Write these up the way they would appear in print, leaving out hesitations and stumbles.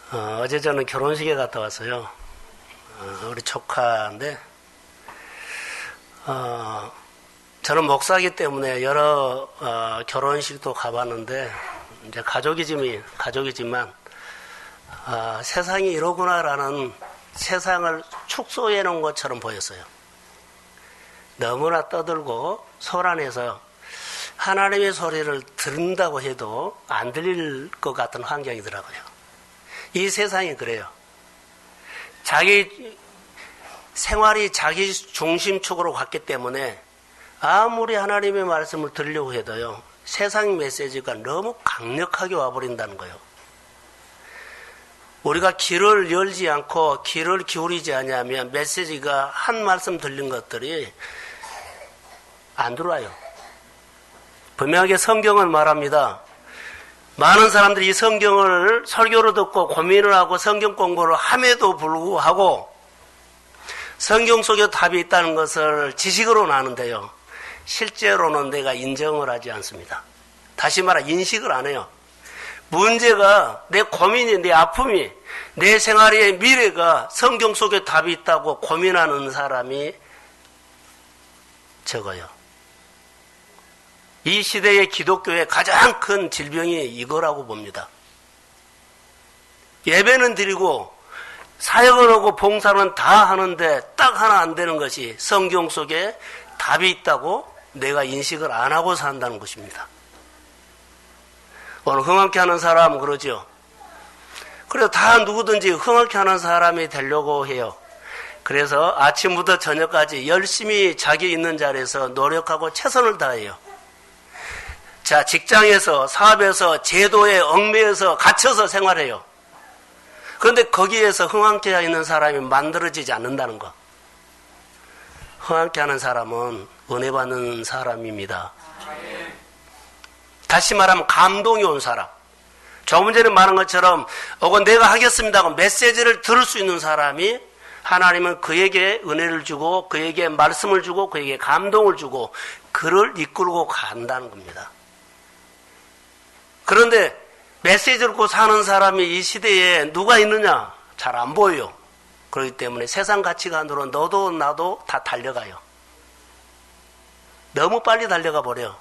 어제 저는 결혼식에 갔다 왔어요. 우리 조카인데, 저는 목사이기 때문에 여러 결혼식도 가봤는데, 이제 가족이지만, 세상이 이러구나라는 세상을 축소해 놓은 것처럼 보였어요. 너무나 떠들고 소란해서 하나님의 소리를 듣는다고 해도 안 들릴 것 같은 환경이더라고요. 이 세상이 그래요. 자기 생활이 자기 중심축으로 갔기 때문에 아무리 하나님의 말씀을 들으려고 해도요, 세상 메시지가 너무 강력하게 와버린다는 거예요. 우리가 귀를 열지 않고 귀를 기울이지 않으면 메시지가 한 말씀 들린 것들이 안 들어와요. 분명하게 성경은 말합니다. 많은 사람들이 이 성경을 설교를 듣고 고민을 하고 성경 공부를 함에도 불구하고 성경 속에 답이 있다는 것을 지식으로는 아는데요, 실제로는 내가 인정을 하지 않습니다. 다시 말해 인식을 안 해요. 문제가, 내 고민이, 내 아픔이, 내 생활의 미래가 성경 속에 답이 있다고 고민하는 사람이 적어요. 이 시대의 기독교의 가장 큰 질병이 이거라고 봅니다. 예배는 드리고 사역을 하고 봉사는 다 하는데 딱 하나 안 되는 것이 성경 속에 답이 있다고 내가 인식을 안 하고 산다는 것입니다. 오늘 흥황케 하는 사람은 그러죠. 그래서 다 누구든지 흥황케 하는 사람이 되려고 해요. 그래서 아침부터 저녁까지 열심히 자기 있는 자리에서 노력하고 최선을 다해요. 자, 직장에서, 사업에서, 제도에 얽매여서 갇혀서 생활해요. 그런데 거기에서 흥황케 있는 사람이 만들어지지 않는다는 거. 흥황케 하는 사람은 은혜 받는 사람입니다. 다시 말하면 감동이 온 사람. 조금 전에 말한 것처럼 혹은 내가 하겠습니다 하고 메시지를 들을 수 있는 사람이 하나님은 그에게 은혜를 주고 그에게 말씀을 주고 그에게 감동을 주고 그를 이끌고 간다는 겁니다. 그런데 메시지를 듣고 사는 사람이 이 시대에 누가 있느냐? 잘 안 보여요. 그렇기 때문에 세상 가치관으로 너도 나도 다 달려가요. 너무 빨리 달려가 버려요.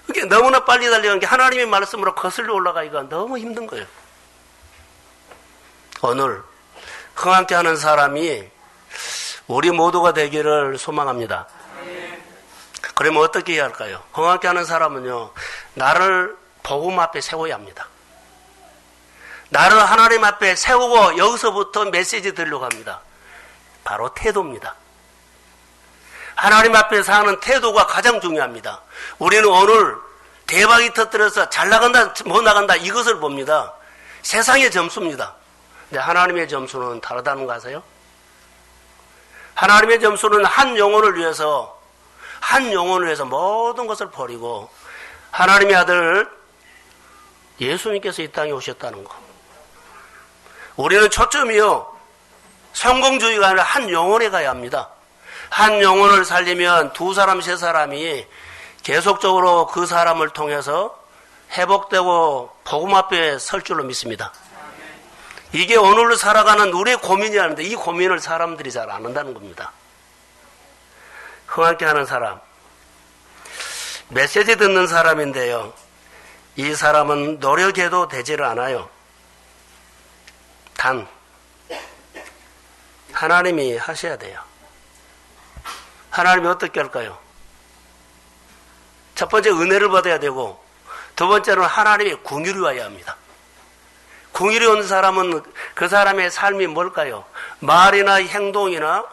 그게 너무나 빨리 달려가는 게 하나님의 말씀으로 거슬러 올라가기가 너무 힘든 거예요. 오늘 흥황케 하는 사람이 우리 모두가 되기를 소망합니다. 그러면 어떻게 해야 할까요? 흥황케 하는 사람은요, 나를 복음 앞에 세워야 합니다. 나를 하나님 앞에 세우고 여기서부터 메시지 들려고 합니다. 바로 태도입니다. 하나님 앞에 사는 태도가 가장 중요합니다. 우리는 오늘 대박이 터뜨려서 잘 나간다, 못 나간다 이것을 봅니다. 세상의 점수입니다. 근데 하나님의 점수는 다르다는 거 아세요? 하나님의 점수는 한 영혼을 위해서 모든 것을 버리고 하나님의 아들 예수님께서 이 땅에 오셨다는 거. 우리는 초점이요, 성공주의가 아니라 한 영혼에 가야 합니다. 한 영혼을 살리면 두 사람, 세 사람이 계속적으로 그 사람을 통해서 회복되고 복음 앞에 설 줄로 믿습니다. 이게 오늘로 살아가는 우리의 고민이라는데 이 고민을 사람들이 잘 안 한다는 겁니다. 흥황케 하는 사람, 메시지 듣는 사람인데요, 이 사람은 노력해도 되지를 않아요. 단 하나님이 하셔야 돼요. 하나님이 어떻게 할까요? 첫 번째 은혜를 받아야 되고, 두 번째는 하나님의 긍휼이 와야 합니다. 긍휼이 온 사람은 그 사람의 삶이 뭘까요? 말이나 행동이나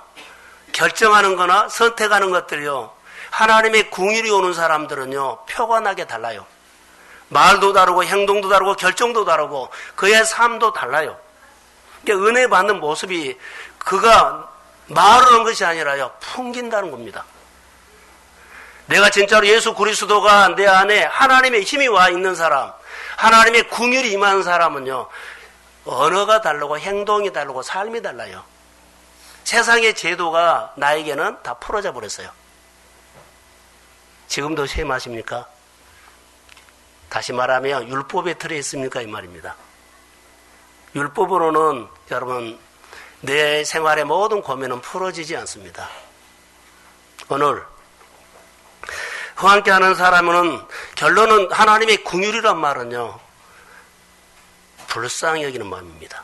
결정하는 거나 선택하는 것들이요, 하나님의 긍휼이 오는 사람들은요, 표가 나게 달라요. 말도 다르고 행동도 다르고 결정도 다르고 그의 삶도 달라요. 그러니까 은혜 받는 모습이 그가 말을 하는 것이 아니라요, 풍긴다는 겁니다. 내가 진짜로 예수 그리스도가 내 안에 하나님의 힘이 와 있는 사람, 하나님의 긍휼이 임하는 사람은요, 언어가 다르고 행동이 다르고 삶이 달라요. 세상의 제도가 나에게는 다 풀어져 버렸어요. 지금도 셈하십니까? 다시 말하면 율법에 틀에 있습니까? 이 말입니다. 율법으로는 여러분 내 생활의 모든 고민은 풀어지지 않습니다. 오늘 함께 하는 사람은 결론은 하나님의 긍휼이란 말은요, 불쌍히 여기는 마음입니다.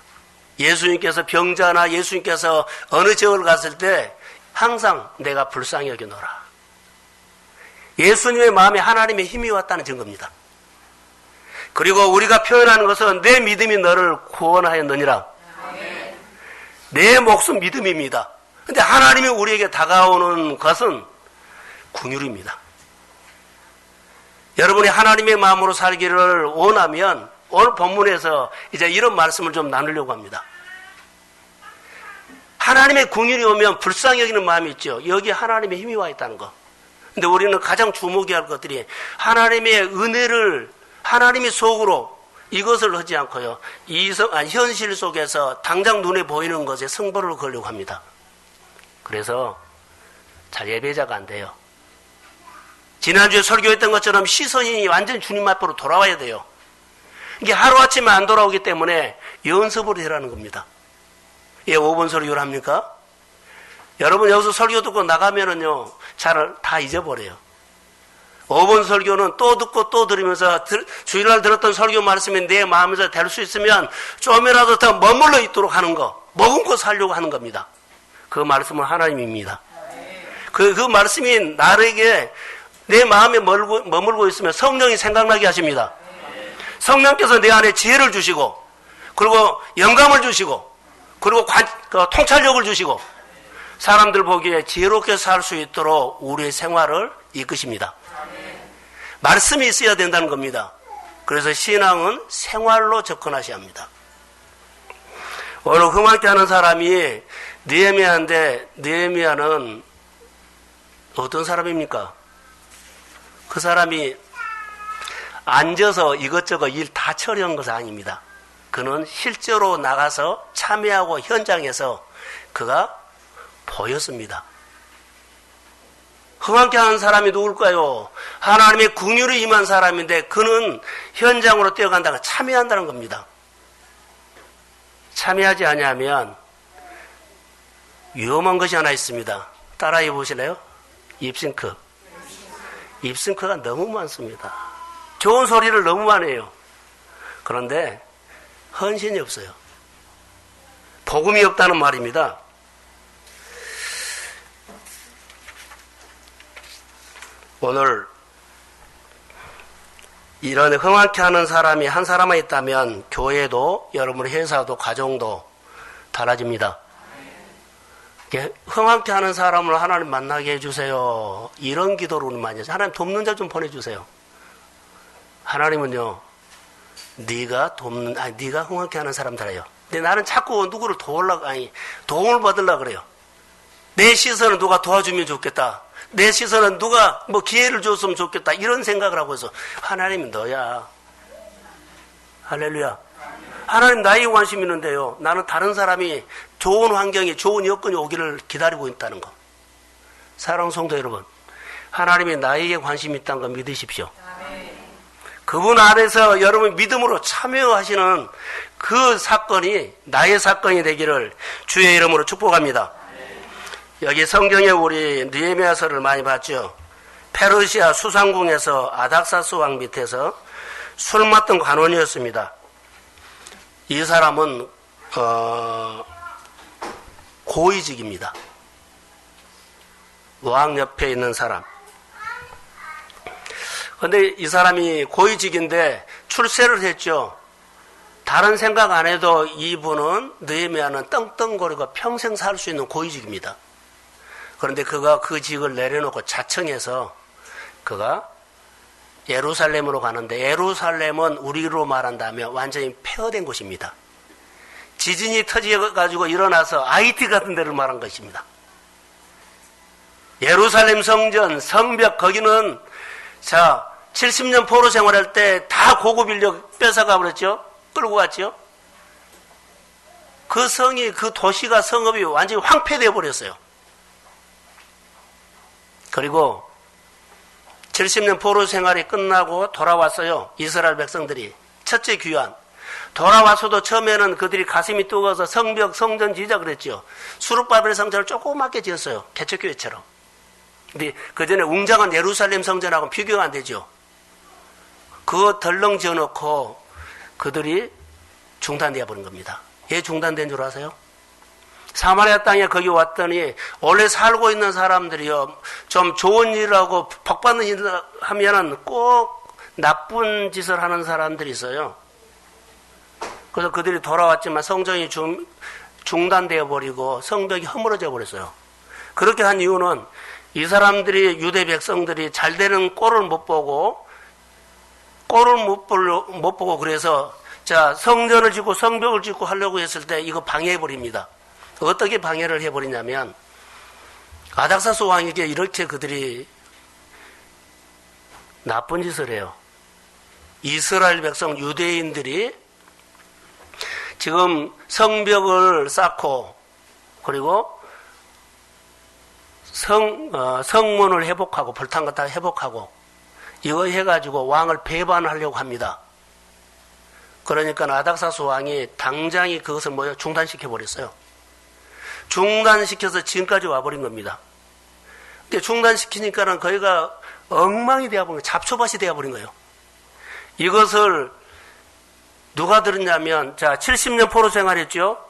예수님께서 병자나 예수님께서 어느 지역을 갔을 때 항상 내가 불쌍히 여기노라. 예수님의 마음에 하나님의 힘이 왔다는 증거입니다. 그리고 우리가 표현하는 것은 내 믿음이 너를 구원하였느니라. 내 목숨 믿음입니다. 근데 하나님이 우리에게 다가오는 것은 긍휼입니다. 여러분이 하나님의 마음으로 살기를 원하면 오늘 본문에서 이제 이런 말씀을 좀 나누려고 합니다. 하나님의 긍휼이 오면 불쌍히 여기는 마음이 있죠. 여기 하나님의 힘이 와 있다는 거. 근데 우리는 가장 주목해야 할 것들이 하나님의 은혜를 하나님이 속으로 이것을 하지 않고요. 현실 속에서 당장 눈에 보이는 것에 승부를 걸려고 합니다. 그래서 잘 예배자가 안 돼요. 지난주에 설교했던 것처럼 시선이 완전히 주님 앞으로 돌아와야 돼요. 이게 하루아침에 안 돌아오기 때문에 연습을 해라는 겁니다. 예, 5번 설교를 합니까? 여러분 여기서 설교 듣고 나가면은요, 잘 다 잊어버려요. 5번 설교는 또 듣고 또 들으면서 주일날 들었던 설교 말씀이 내 마음에서 될 수 있으면 좀이라도 더 머물러 있도록 하는 거, 머금고 살려고 하는 겁니다. 그 말씀은 하나님입니다. 그 말씀이 나에게 내 마음에 머물고 있으면 성령이 생각나게 하십니다. 성령께서 내 안에 지혜를 주시고, 그리고 영감을 주시고, 그리고 통찰력을 주시고, 사람들 보기에 지혜롭게 살 수 있도록 우리의 생활을 이끄십니다. 말씀이 있어야 된다는 겁니다. 그래서 신앙은 생활로 접근하셔야 합니다. 오늘 흠악게 하는 사람이 느헤미야인데, 느헤미야는 어떤 사람입니까? 그 사람이 앉아서 이것저것 일 다 처리한 것은 아닙니다. 그는 실제로 나가서 참여하고 현장에서 그가 보였습니다. 흠악게 하는 사람이 누굴까요? 하나님의 긍휼이 임한 사람인데 그는 현장으로 뛰어간다가 참여한다는 겁니다. 참여하지 않으면 위험한 것이 하나 있습니다. 따라해 보실래요? 입싱크. 입싱크가 너무 많습니다. 좋은 소리를 너무 많이 해요. 그런데 헌신이 없어요. 복음이 없다는 말입니다. 오늘 이런 흠악케 하는 사람이 한 사람만 있다면 교회도 여러분의 회사도 가정도 달라집니다. 흠악케 하는 사람을 하나님 만나게 해주세요. 이런 기도로 많이 해서 하나님 돕는 자 좀 보내주세요. 하나님은요, 네가 흠악케 하는 사람들이에요. 근데 나는 자꾸 누구를 도움을 받으려고 그래요. 내 시선은 누가 도와주면 좋겠다. 내 시선은 누가 기회를 줬으면 좋겠다. 이런 생각을 하고 있어. 하나님은 너야. 할렐루야. 하나님 나에게 관심 있는데요. 나는 다른 사람이 좋은 환경에 좋은 여건이 오기를 기다리고 있다는 거. 사랑하는 성도 여러분, 하나님이 나에게 관심이 있다는 거 믿으십시오. 그분 안에서 여러분 믿음으로 참여하시는 그 사건이 나의 사건이 되기를 주의 이름으로 축복합니다. 여기 성경에 우리 느헤미야서를 많이 봤죠. 페르시아 수상궁에서 아닥사스 왕 밑에서 술 맡던 관원이었습니다. 이 사람은 고위직입니다. 왕 옆에 있는 사람. 그런데 이 사람이 고위직인데 출세를 했죠. 다른 생각 안 해도 이분은 느헤미야는 떵떵거리고 평생 살 수 있는 고위직입니다. 그런데 그가 그 직을 내려놓고 자청해서 그가 예루살렘으로 가는데, 예루살렘은 우리로 말한다면 완전히 폐허된 곳입니다. 지진이 터져가지고 일어나서 IT 같은 데를 말한 것입니다. 예루살렘 성전, 성벽, 거기는 70년 포로 생활할 때 다 고급 인력 뺏어가 버렸죠? 끌고 갔죠? 그 성이, 그 도시가, 성읍이 완전히 황폐되어 버렸어요. 그리고 70년 포로 생활이 끝나고 돌아왔어요. 이스라엘 백성들이. 첫째 귀환. 돌아와서도 처음에는 그들이 가슴이 뜨거워서 성벽, 성전 지자 그랬죠. 수룹바벨 성전을 조그맣게 지었어요. 개척교회처럼. 근데 그 전에 웅장한 예루살렘 성전하고는 비교가 안 되죠. 그거 덜렁 지어놓고 그들이 중단되어 버린 겁니다. 왜 중단된 줄 아세요? 사마리아 땅에 거기 왔더니 원래 살고 있는 사람들이요, 좀 좋은 일을 하고 복받는 일을 하면은 꼭 나쁜 짓을 하는 사람들이 있어요. 그래서 그들이 돌아왔지만 성전이 중단되어 버리고 성벽이 허물어져 버렸어요. 그렇게 한 이유는 이 사람들이, 유대 백성들이 잘 되는 꼴을 못 보고 그래서 자, 성전을 짓고 성벽을 짓고 하려고 했을 때 이거 방해해 버립니다. 어떻게 방해를 해버리냐면, 아닥사스 왕에게 이렇게 그들이 나쁜 짓을 해요. 이스라엘 백성, 유대인들이 지금 성벽을 쌓고, 그리고 성문을 회복하고, 불탄 것 다 회복하고, 이거 해가지고 왕을 배반하려고 합니다. 그러니까 아닥사스 왕이 당장에 그것을 중단시켜버렸어요. 중단시켜서 지금까지 와버린 겁니다. 근데 중단시키니까는 거기가 엉망이 되어버린 거예요. 잡초밭이 되어버린 거예요. 이것을 누가 들었냐면, 자, 70년 포로 생활했죠?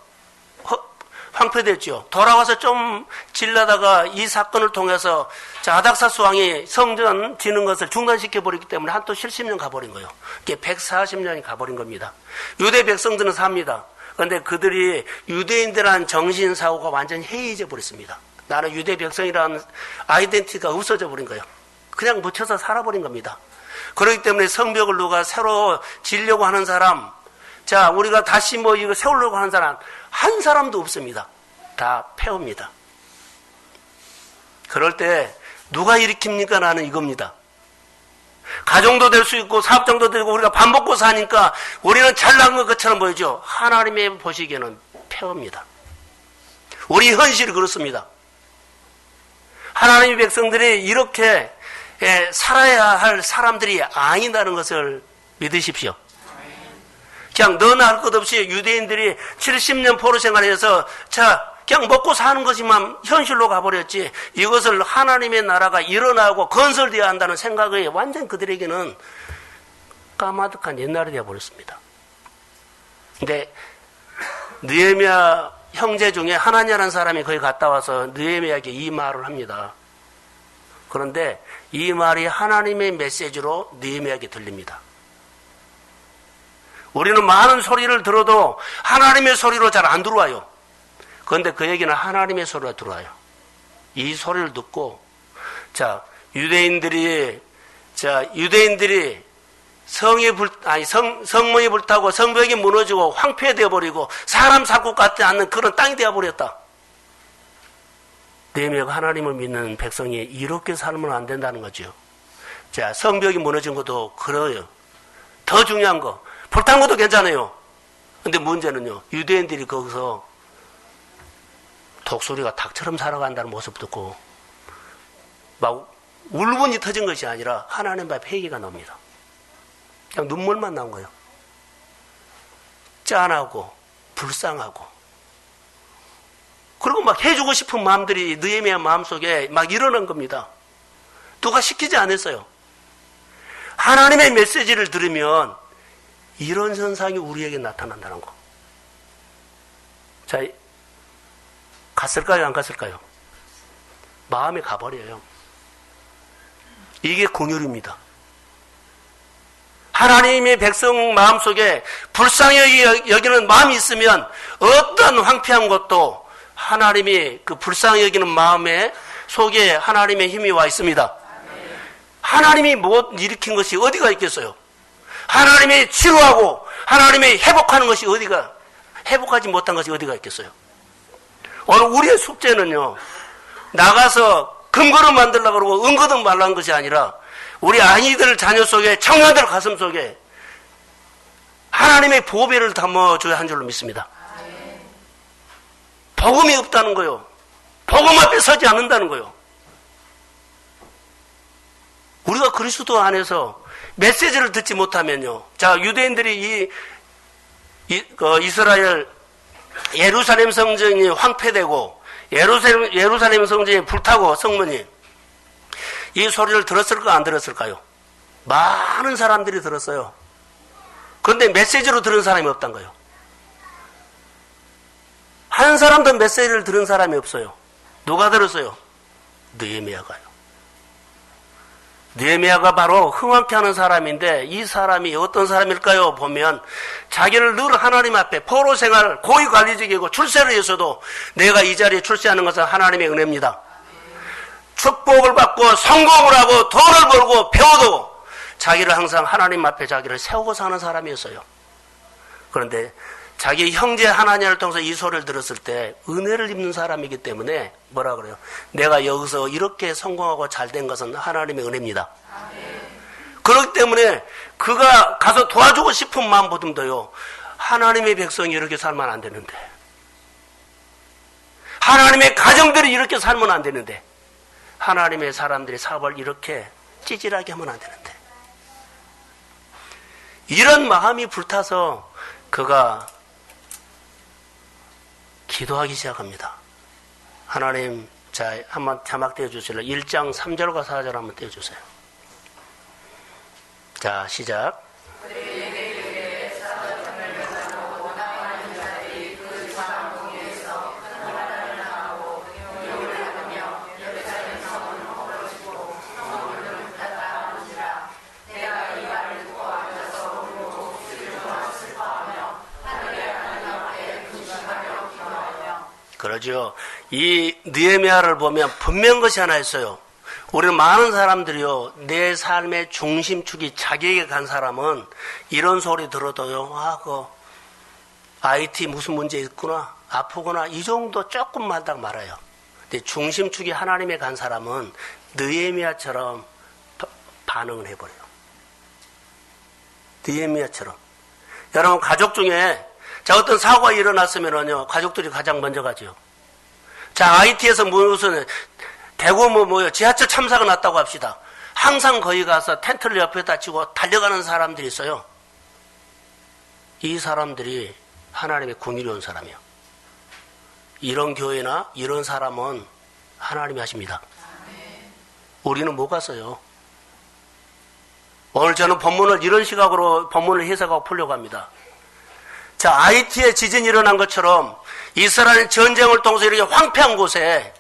황폐됐죠? 돌아와서 좀 질러다가 이 사건을 통해서, 자, 아닥사스 왕이 성전 지는 것을 중단시켜버렸기 때문에 한 또 70년 가버린 거예요. 이게 140년이 가버린 겁니다. 유대 백성들은 삽니다. 그런데 그들이 유대인들한 정신사고가 완전히 해이해져 버렸습니다. 나는 유대 백성이라는 아이덴티티가 없어져 버린 거예요. 그냥 묻혀서 살아버린 겁니다. 그렇기 때문에 성벽을 누가 새로 지으려고 하는 사람, 자, 우리가 다시 이거 세우려고 하는 사람, 한 사람도 없습니다. 다 폐허입니다. 그럴 때 누가 일으킵니까? 나는 이겁니다. 가정도 될 수 있고 사업장도 되고 우리가 밥 먹고 사니까 우리는 잘난 것처럼 보이죠. 하나님의 보시기에는 폐허입니다. 우리 현실이 그렇습니다. 하나님의 백성들이 이렇게 살아야 할 사람들이 아니다는 것을 믿으십시오. 그냥 너나 할 것 없이 유대인들이 70년 포로 생활해서 자, 그냥 먹고 사는 것이만 현실로 가버렸지, 이것을 하나님의 나라가 일어나고 건설되어야 한다는 생각이 완전 그들에게는 까마득한 옛날이 되어버렸습니다. 근데 느헤미야 형제 중에 하나냐라는 사람이 거기 갔다 와서 느헤미야에게 이 말을 합니다. 그런데 이 말이 하나님의 메시지로 느헤미야에게 들립니다. 우리는 많은 소리를 들어도 하나님의 소리로 잘 안 들어와요. 그런데 그 얘기는 하나님의 소리가 들어와요. 이 소리를 듣고, 자, 유대인들이 성문이 불타고 성벽이 무너지고 황폐되어 버리고 사람 살 것 같지 않는 그런 땅이 되어 버렸다. 느헤미야가 하나님을 믿는 백성이 이렇게 살면 안 된다는 거죠. 자, 성벽이 무너진 것도 그래요. 더 중요한 거, 불탄 것도 괜찮아요. 근데 문제는요, 유대인들이 거기서 독수리가 닭처럼 살아간다는 모습 듣고 막 울분이 터진 것이 아니라 하나님 앞에 회개가 나옵니다. 그냥 눈물만 나온 거예요. 짠하고 불쌍하고, 그리고 막 해주고 싶은 마음들이 느헤미야 마음속에 막 일어난 겁니다. 누가 시키지 않았어요. 하나님의 메시지를 들으면 이런 현상이 우리에게 나타난다는 거. 자, 갔을까요? 안 갔을까요? 마음에 가버려요. 이게 긍휼입니다. 하나님의 백성 마음속에 불쌍히 여기는 마음이 있으면 어떤 황폐한 것도 하나님이 그 불쌍히 여기는 마음에 속에 하나님의 힘이 와 있습니다. 하나님이 못 일으킨 것이 어디가 있겠어요? 하나님이 치료하고 하나님이 회복하는 것이 회복하지 못한 것이 어디가 있겠어요? 오늘 우리의 숙제는요, 나가서 금거름 만들려고 그러고 은거름 말라는 것이 아니라 우리 아이들 자녀 속에, 청년들 가슴 속에 하나님의 보배를 담아줘야 한 줄로 믿습니다. 복음이 없다는 거요. 복음 앞에 서지 않는다는 거요. 우리가 그리스도 안에서 메시지를 듣지 못하면요. 자, 유대인들이 이 이스라엘 예루살렘 성전이 황폐되고 예루살렘 성전이 불타고 성문이 이 소리를 들었을까 안 들었을까요? 많은 사람들이 들었어요. 그런데 메시지로 들은 사람이 없단 거예요. 한 사람도 메시지를 들은 사람이 없어요. 누가 들었어요? 느헤미야가요. 느헤미야가 바로 흥황케 하는 사람인데 이 사람이 어떤 사람일까요? 보면 자기를 늘 하나님 앞에 포로 생활 고위 관리직이고 출세를 해서도 내가 이 자리에 출세하는 것은 하나님의 은혜입니다. 축복을 받고 성공을 하고 돈을 벌고 배워도 자기를 항상 하나님 앞에 자기를 세우고 사는 사람이었어요. 그런데 자기 형제 하나님을 통해서 이 소리를 들었을 때 은혜를 입는 사람이기 때문에 뭐라 그래요? 내가 여기서 이렇게 성공하고 잘된 것은 하나님의 은혜입니다. 그렇기 때문에 그가 가서 도와주고 싶은 마음보다도요, 하나님의 백성이 이렇게 살면 안 되는데, 하나님의 가정들이 이렇게 살면 안 되는데, 하나님의 사람들이 사업을 이렇게 찌질하게 하면 안 되는데, 이런 마음이 불타서 그가 기도하기 시작합니다. 하나님, 자, 한번 자막 떼어주실래요? 1장 3절과 4절 한번 떼어주세요. 자, 시작. 그러죠. 이 느헤미야를 보면 분명한 것이 하나 있어요. 우리는 많은 사람들이요, 내 삶의 중심축이 자기에게 간 사람은 이런 소리 들어도요, IT 무슨 문제 있구나, 아프구나, 이 정도 조금 하다가 말아요. 근데 중심축이 하나님에 간 사람은 느헤미야처럼 반응을 해버려요. 느헤미야처럼. 여러분, 가족 중에 자, 어떤 사고가 일어났으면은요, 가족들이 가장 먼저 가죠. 자, IT에서 무슨, 대구 지하철 참사가 났다고 합시다. 항상 거기 가서 텐트를 옆에다 치고 달려가는 사람들이 있어요. 이 사람들이 하나님의 궁일이 온 사람이에요. 이런 교회나 이런 사람은 하나님이 하십니다. 우리는 못 갔어요. 오늘 저는 본문을 이런 시각으로 본문을 해석하고 풀려고 합니다. 자, IT에 지진이 일어난 것처럼 이스라엘 전쟁을 통해서 이렇게 황폐한 곳에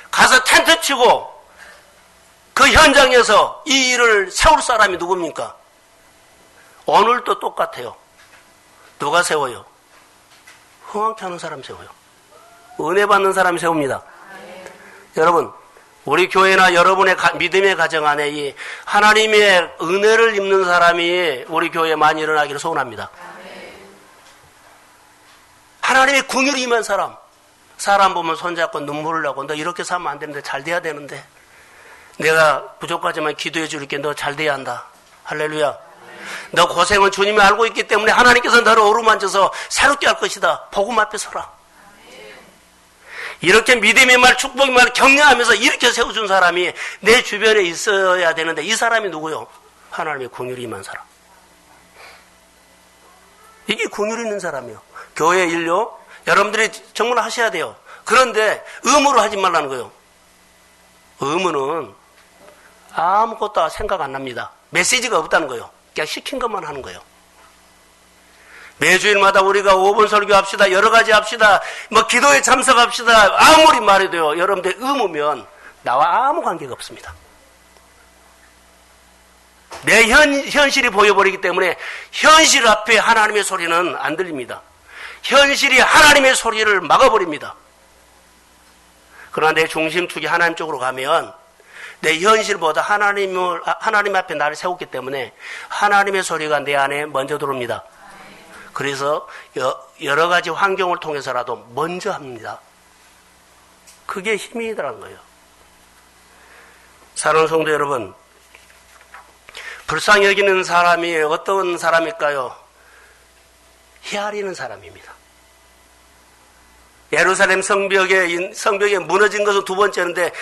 가서 텐트 치고 그 현장에서 이 일을 세울 사람이 누굽니까? 오늘도 똑같아요. 누가 세워요? 흥황케 하는 사람 세워요. 은혜 받는 사람이 세웁니다. 여러분, 우리 교회나 여러분의 믿음의 가정 안에 이 하나님의 은혜를 입는 사람이 우리 교회에 많이 일어나기를 소원합니다. 하나님의 궁율이 임한 사람 보면 손잡고 눈물을 나고 너 이렇게 살면 안 되는데 잘 돼야 되는데 내가 부족하지만 기도해 줄게 너 잘 돼야 한다. 할렐루야. 너 고생은 주님이 알고 있기 때문에 하나님께서 너를 어루만져서 새롭게 할 것이다. 복음 앞에 서라. 이렇게 믿음의 말, 축복의 말 격려하면서 이렇게 세워준 사람이 내 주변에 있어야 되는데 이 사람이 누구요? 하나님의 궁율이 임한 사람. 이게 궁율이 있는 사람이요. 교회 인류 여러분들이 정말 하셔야 돼요. 그런데 의무로 하지 말라는 거예요. 의무는 아무것도 생각 안 납니다. 메시지가 없다는 거예요. 그냥 시킨 것만 하는 거예요. 매주일마다 우리가 5분 설교합시다. 여러 가지 합시다. 기도에 참석합시다. 아무리 말해도요. 여러분들 의무면 나와 아무 관계가 없습니다. 내 현실이 보여버리기 때문에 현실 앞에 하나님의 소리는 안 들립니다. 현실이 하나님의 소리를 막아버립니다. 그러나 내 중심축이 하나님 쪽으로 가면 내 현실보다 하나님 앞에 나를 세웠기 때문에 하나님의 소리가 내 안에 먼저 들어옵니다. 그래서 여러 가지 환경을 통해서라도 먼저 합니다. 그게 힘이더라는 거예요. 사랑하는 성도 여러분, 불쌍히 여기는 사람이 어떤 사람일까요? 헤아리는 사람입니다. 예루살렘 성벽에 무너진 것은 두 번째인데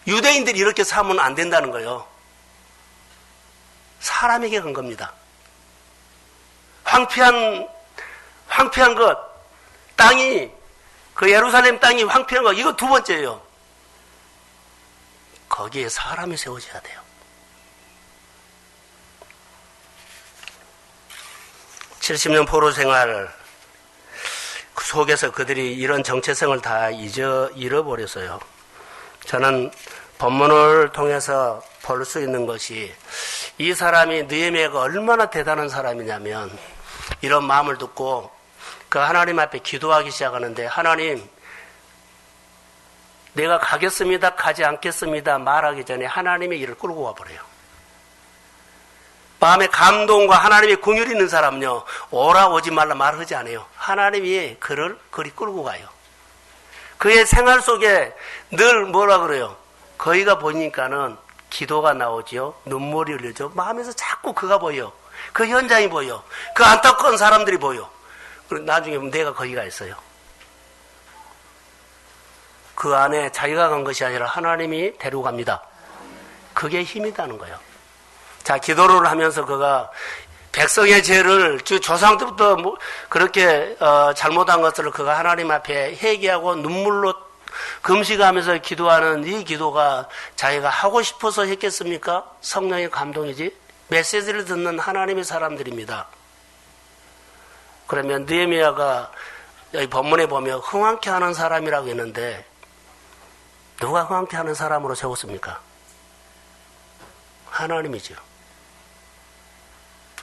유대인들이 이렇게 살면 안 된다는 거예요. 사람에게 간 겁니다. 황폐한 것, 땅이, 그 예루살렘 땅이 황폐한 것, 이거 두 번째예요. 거기에 사람이 세워져야 돼요. (70년) 포로 생활 그 속에서 그들이 이런 정체성을 다 잃어버렸어요. 저는 본문을 통해서 볼 수 있는 것이 이 사람이 느헤미야가 얼마나 대단한 사람이냐면 이런 마음을 듣고 그 하나님 앞에 기도하기 시작하는데, 하나님, 내가 가겠습니다, 가지 않겠습니다 말하기 전에 하나님의 일을 끌고 와버려요. 마음에 감동과 하나님의 긍휼이 있는 사람은요, 오라 오지 말라 말하지 않아요. 하나님이 그를 그리 끌고 가요. 그의 생활 속에 늘 뭐라 그래요? 거기가 보니까는 기도가 나오지요, 눈물이 흘리죠. 마음에서 자꾸 그가 보여. 그 현장이 보여. 그 안타까운 사람들이 보여. 그리고 나중에 내가 거기가 있어요. 그 안에 자기가 간 것이 아니라 하나님이 데리고 갑니다. 그게 힘이다는 거예요. 자, 기도를 하면서 그가 백성의 죄를 조상 때부터 그렇게 잘못한 것들을 그가 하나님 앞에 회개하고 눈물로 금식하면서 기도하는 이 기도가 자기가 하고 싶어서 했겠습니까? 성령의 감동이지. 메시지를 듣는 하나님의 사람들입니다. 그러면 느헤미야가 여기 본문에 보면 흥황케 하는 사람이라고 했는데 누가 흥황케 하는 사람으로 세웠습니까? 하나님이죠.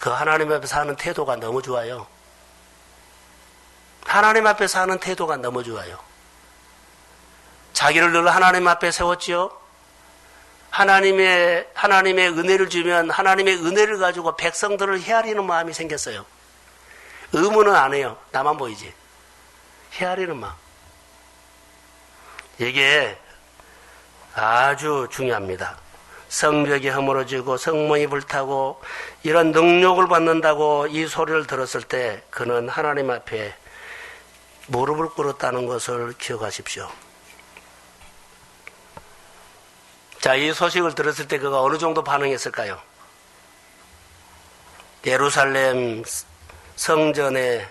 그 하나님 앞에 사는 태도가 너무 좋아요. 하나님 앞에 사는 태도가 너무 좋아요. 자기를 늘 하나님 앞에 세웠지요. 하나님의 은혜를 주면 하나님의 은혜를 가지고 백성들을 헤아리는 마음이 생겼어요. 의무는 안 해요. 나만 보이지. 헤아리는 마음. 이게 아주 중요합니다. 성벽이 허물어지고 성문이 불타고 이런 능욕을 받는다고 이 소리를 들었을 때 그는 하나님 앞에 무릎을 꿇었다는 것을 기억하십시오. 자, 이 소식을 들었을 때 그가 어느 정도 반응했을까요? 예루살렘 성전에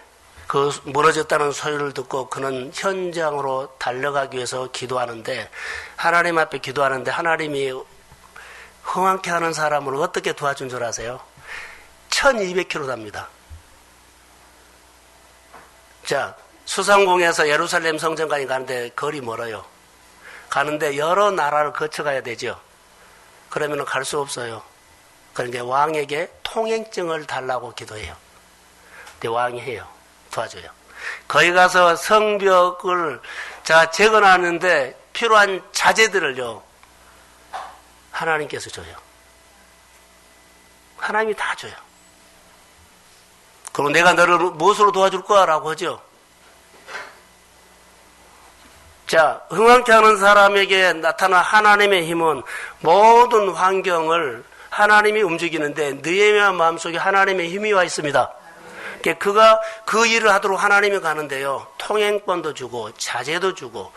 그 무너졌다는 소리를 듣고 그는 현장으로 달려가기 위해서 기도하는데, 하나님 앞에 기도하는데 하나님이 흥황케 하는 사람을 어떻게 도와준 줄 아세요? 1200km 답니다. 자, 수상궁에서 예루살렘 성전까지 가는데 거리 멀어요. 가는데 여러 나라를 거쳐가야 되죠. 그러면 갈 수 없어요. 그러니까 왕에게 통행증을 달라고 기도해요. 근데 왕이 해요. 도와줘요. 거기 가서 성벽을 재건하는데 필요한 자재들을요, 하나님께서 줘요. 하나님이 다 줘요. 그럼 내가 너를 무엇으로 도와줄 거야? 라고 하죠. 자, 흥황케 하는 사람에게 나타난 하나님의 힘은 모든 환경을 하나님이 움직이는데 느헤미야 마음속에 하나님의 힘이 와 있습니다. 그가 그 일을 하도록 하나님이 가는데요, 통행권도 주고 자재도 주고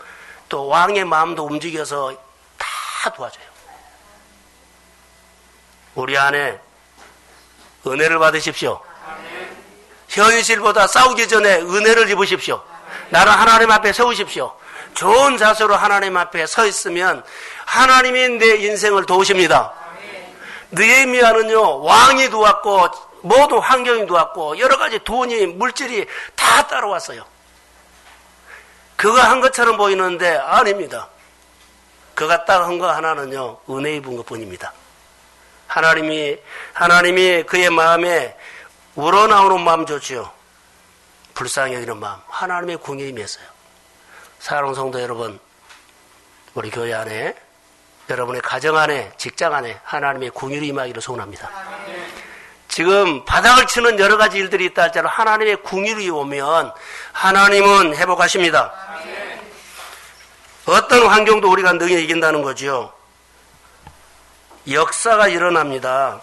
또 왕의 마음도 움직여서 다 도와줘요. 우리 안에 은혜를 받으십시오. 현실보다 싸우기 전에 은혜를 입으십시오. 나를 하나님 앞에 세우십시오. 좋은 자세로 하나님 앞에 서 있으면 하나님이 내 인생을 도우십니다. 느헤미야는요, 왕이 도왔고 모든 환경이 도왔고 여러 가지 돈이 물질이 다 따라왔어요. 그가 한 것처럼 보이는데 아닙니다. 그가 딱 한 거 하나는요, 은혜 입은 것뿐입니다. 하나님이 그의 마음에 우러나오는 마음 좋지요. 불쌍히 여기는 마음, 하나님의 궁에 임했어요. 사랑하는 성도 여러분, 우리 교회 안에, 여러분의 가정 안에, 직장 안에 하나님의 궁율이 임하기를 소원합니다. 지금 바닥을 치는 여러 가지 일들이 있다 할지라도 하나님의 궁율이 오면 하나님은 회복하십니다. 어떤 환경도 우리가 능히 이긴다는 거죠. 역사가 일어납니다.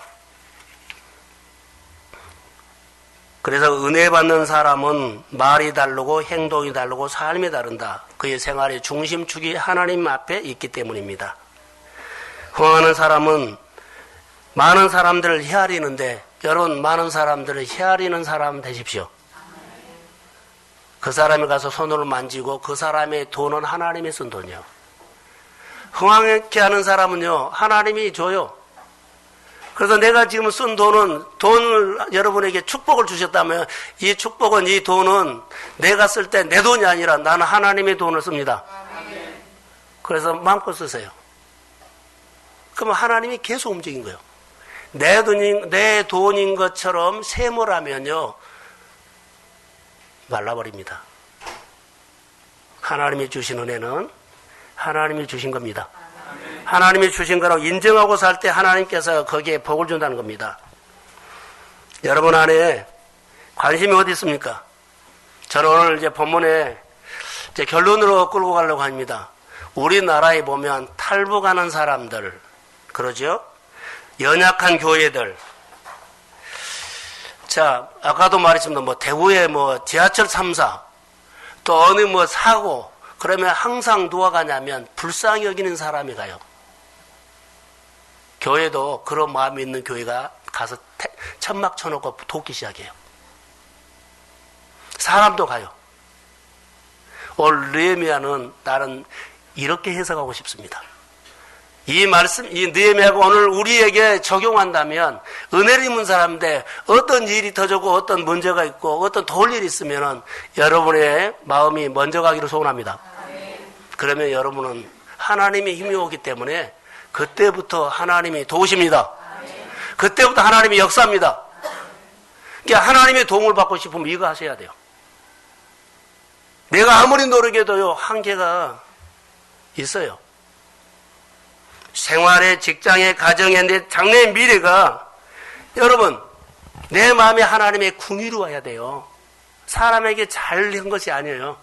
그래서 은혜 받는 사람은 말이 다르고 행동이 다르고 삶이 다른다. 그의 생활의 중심축이 하나님 앞에 있기 때문입니다. 흥하는 사람은 많은 사람들을 헤아리는데, 여러분 많은 사람들을 헤아리는 사람 되십시오. 그 사람이 가서 손으로 만지고 그 사람의 돈은 하나님이 쓴 돈이요. 흥황케 하는 사람은요, 하나님이 줘요. 그래서 내가 지금 쓴 돈을 여러분에게 축복을 주셨다면 이 축복은, 이 돈은 내가 쓸 때 내 돈이 아니라 나는 하나님의 돈을 씁니다. 그래서 마음껏 쓰세요. 그러면 하나님이 계속 움직인 거예요. 내 돈인 것처럼 셈을 하면요, 말라버립니다. 하나님이 주신 은혜는 하나님이 주신 겁니다. 하나님이 주신 거라고 인정하고 살 때 하나님께서 거기에 복을 준다는 겁니다. 여러분 안에 관심이 어디 있습니까? 저는 오늘 이제 본문에 이제 결론으로 끌고 가려고 합니다. 우리나라에 보면 탈북하는 사람들, 그러죠? 연약한 교회들. 자, 아까도 말했습니다. 뭐 대구에 뭐 지하철 3사, 또 어느 뭐 사고, 그러면 항상 누가 가냐면 불쌍히 여기는 사람이 가요. 교회도 그런 마음이 있는 교회가 가서 천막 쳐놓고 돕기 시작해요. 사람도 가요. 오늘 느헤미야는 나는 이렇게 해석하고 싶습니다. 이 말씀, 이 느헤미야가 오늘 우리에게 적용한다면 은혜를 입은 사람인데 어떤 일이 터지고 어떤 문제가 있고 어떤 도울 일이 있으면 여러분의 마음이 먼저 가기를 소원합니다. 그러면 여러분은 하나님의 힘이 오기 때문에 그때부터 하나님이 도우십니다. 그때부터 하나님이 역사합니다. 그러니까 하나님의 도움을 받고 싶으면 이거 하셔야 돼요. 내가 아무리 노력해도요, 한계가 있어요. 생활에, 직장에, 가정에, 내 장래의 미래가, 여러분, 내 마음에 하나님의 궁일이 와야 돼요. 사람에게 잘한 것이 아니에요.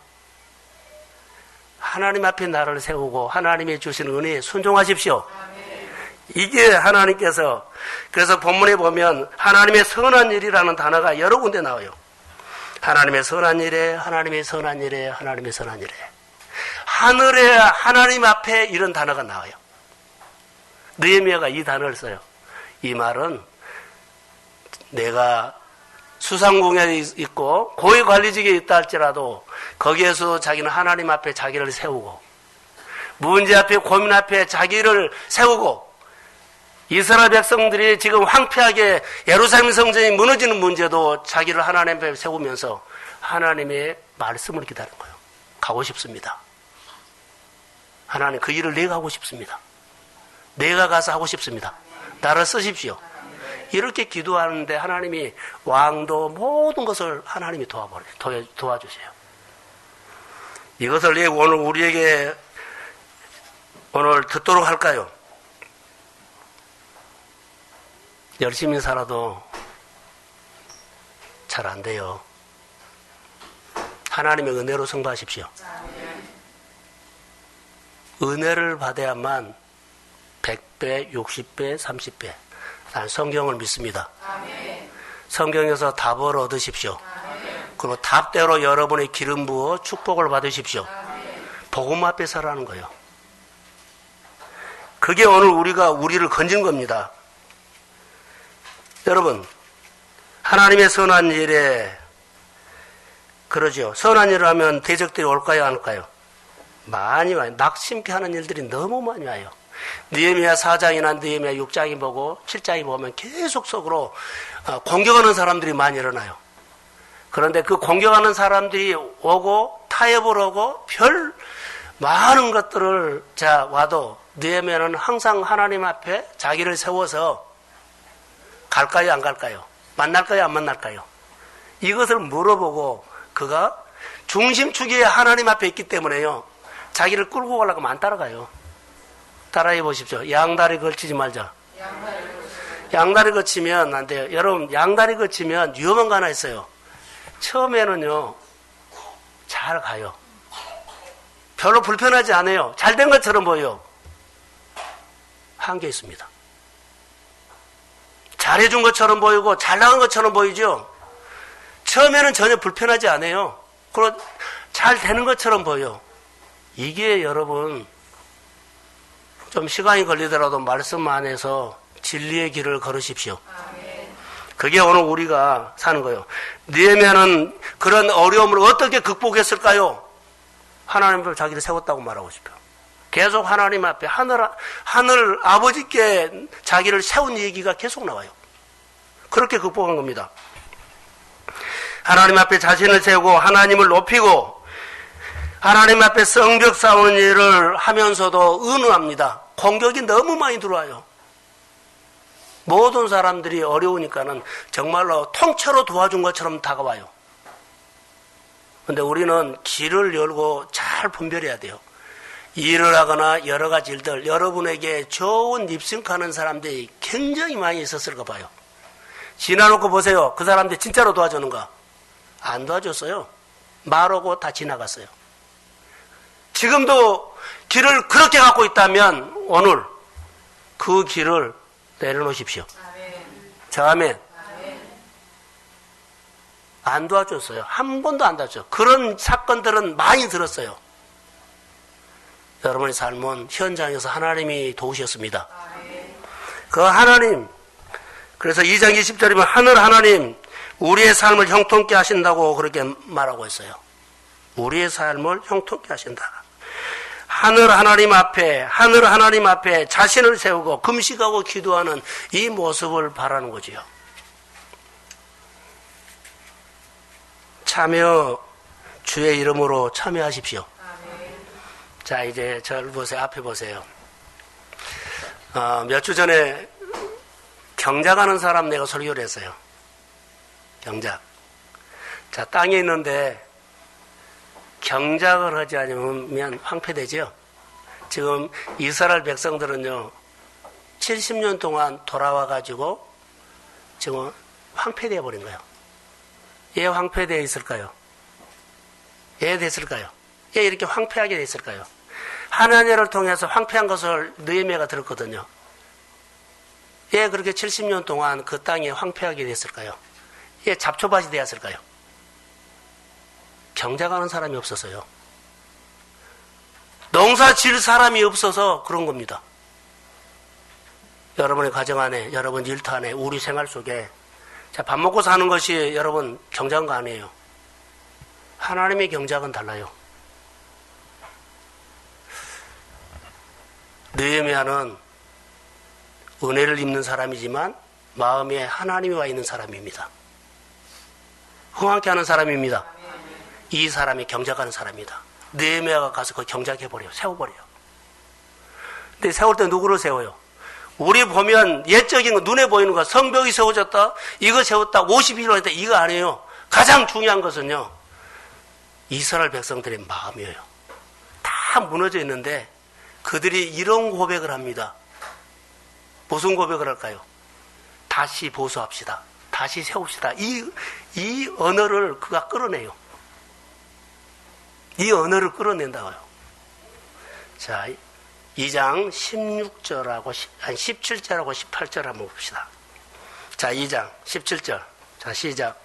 하나님 앞에 나를 세우고 하나님이 주신 은혜에 순종하십시오. 이게 하나님께서, 그래서 본문에 보면 하나님의 선한 일이라는 단어가 여러 군데 나와요. 하나님의 선한 일에, 하나님의 선한 일에, 하나님의 선한 일에. 하늘에 하나님 앞에 이런 단어가 나와요. 느헤미야가 이 단어를 써요. 이 말은 내가 수상궁에 있고 고위관리직에 있다 할지라도 거기에서 자기는 하나님 앞에 자기를 세우고 문제 앞에 고민 앞에 자기를 세우고 이스라엘 백성들이 지금 황폐하게 예루살렘 성전이 무너지는 문제도 자기를 하나님 앞에 세우면서 하나님의 말씀을 기다리는 거예요. 가고 싶습니다. 하나님 그 일을 내가 하고 싶습니다. 내가 가서 하고 싶습니다. 나를 쓰십시오. 이렇게 기도하는데 하나님이 왕도 모든 것을 하나님이 도와주세요. 이것을 오늘 우리에게 오늘 듣도록 할까요? 열심히 살아도 잘 안 돼요. 하나님의 은혜로 승부하십시오. 은혜를 받아야만 100배, 60배, 30배. 난 성경을 믿습니다. 성경에서 답을 얻으십시오. 그리고 답대로 여러분의 기름 부어 축복을 받으십시오. 복음 앞에 서라는 거예요. 그게 오늘 우리를 건진 겁니다. 여러분, 하나님의 선한 일에, 그러죠. 선한 일을 하면 대적들이 올까요, 안 올까요? 많이 와요. 낙심케 하는 일들이 너무 많이 와요. 느헤미야 4장이나 느헤미야 6장이 보고 7장이 보면 계속 속으로 공격하는 사람들이 많이 일어나요. 그런데 그 공격하는 사람들이 오고 타협을 하고 별 많은 것들을 와도 느헤미야는 항상 하나님 앞에 자기를 세워서 갈까요, 안 갈까요? 만날까요, 안 만날까요? 이것을 물어보고 그가 중심축이 하나님 앞에 있기 때문에요. 자기를 끌고 가려고 하면 안 따라가요. 따라해 보십시오. 양다리 걸치지 말자. 양다리 걸치면 안 돼요. 여러분, 양다리 걸치면 위험한 거 하나 있어요. 처음에는요, 잘 가요. 별로 불편하지 않아요. 잘 된 것처럼 보여요. 한계 있습니다. 잘해준 것처럼 보이고 잘 나간 것처럼 보이죠. 처음에는 전혀 불편하지 않아요. 그리고 잘 되는 것처럼 보여요. 이게 여러분 좀 시간이 걸리더라도 말씀 안에서 진리의 길을 걸으십시오. 그게 오늘 우리가 사는 거예요. 느헤미야는 그런 어려움을 어떻게 극복했을까요? 하나님을 자기를 세웠다고 말하고 싶어요. 계속 하나님 앞에 하늘 아버지께 자기를 세운 얘기가 계속 나와요. 그렇게 극복한 겁니다. 하나님 앞에 자신을 세우고 하나님을 높이고 하나님 앞에 성벽 쌓는 일을 하면서도 은우합니다. 공격이 너무 많이 들어와요. 모든 사람들이 어려우니까는 정말로 통째로 도와준 것처럼 다가와요. 근데 우리는 길을 열고 잘 분별해야 돼요. 일을 하거나 여러 가지 일들, 여러분에게 좋은 립싱크하는 사람들이 굉장히 많이 있었을까 봐요. 지나놓고 보세요. 그 사람들 진짜로 도와주는가? 안 도와줬어요. 말하고 다 지나갔어요. 지금도 길을 그렇게 갖고 있다면 오늘 그 길을 내려놓으십시오. 아멘. 안 도와줬어요. 한 번도 안 도와줬어요. 그런 사건들은 많이 들었어요. 여러분의 삶은 현장에서 하나님이 도우셨습니다. 그 하나님, 그래서 2장 20절이면 하늘 하나님, 우리의 삶을 형통케 하신다고 그렇게 말하고 있어요. 우리의 삶을 형통케 하신다. 하늘 하나님 앞에 자신을 세우고 금식하고 기도하는 이 모습을 바라는 거지요. 참여, 주의 이름으로 참여하십시오. 자, 이제 저를 보세요. 앞에 보세요. 몇 주 전에 경작하는 사람 내가 설교를 했어요. 경작. 자, 땅에 있는데 경작을 하지 않으면 황폐되죠. 지금 이스라엘 백성들은요, 70년 동안 돌아와가지고 지금 황폐되어 버린 거예요. 왜 황폐되어 있을까요? 왜 됐을까요? 왜 이렇게 황폐하게 됐을까요? 하나님을 통해서 황폐한 것을 느헤미야가 들었거든요. 왜 그렇게 70년 동안 그 땅이 황폐하게 됐을까요? 왜 잡초밭이 되었을까요? 경작하는 사람이 없어서요. 농사 지을 사람이 없어서 그런 겁니다. 여러분의 가정 안에, 여러분 일터 안에, 우리 생활 속에 자, 밥 먹고 사는 것이 여러분 경작은 거 아니에요. 하나님의 경작은 달라요. 느헤미야는 은혜를 입는 사람이지만 마음에 하나님이 와 있는 사람입니다. 흥황케 하는 사람입니다. 이 사람이 경작하는 사람이다. 느헤미야가 가서 그 경작해버려요. 세워버려요. 근데 세울 때 누구를 세워요? 우리 보면 옛적인 거, 눈에 보이는 거, 성벽이 세워졌다, 이거 세웠다, 50일을 했다, 이거 아니에요. 가장 중요한 것은요, 이스라엘 백성들의 마음이에요. 다 무너져 있는데 그들이 이런 고백을 합니다. 무슨 고백을 할까요? 다시 보수합시다. 다시 세웁시다. 이 언어를 그가 끌어내요. 이 언어를 끌어낸다고요. 자, 2장 16절하고 17절하고 18절 한번 봅시다. 자, 2장 17절. 자, 시작.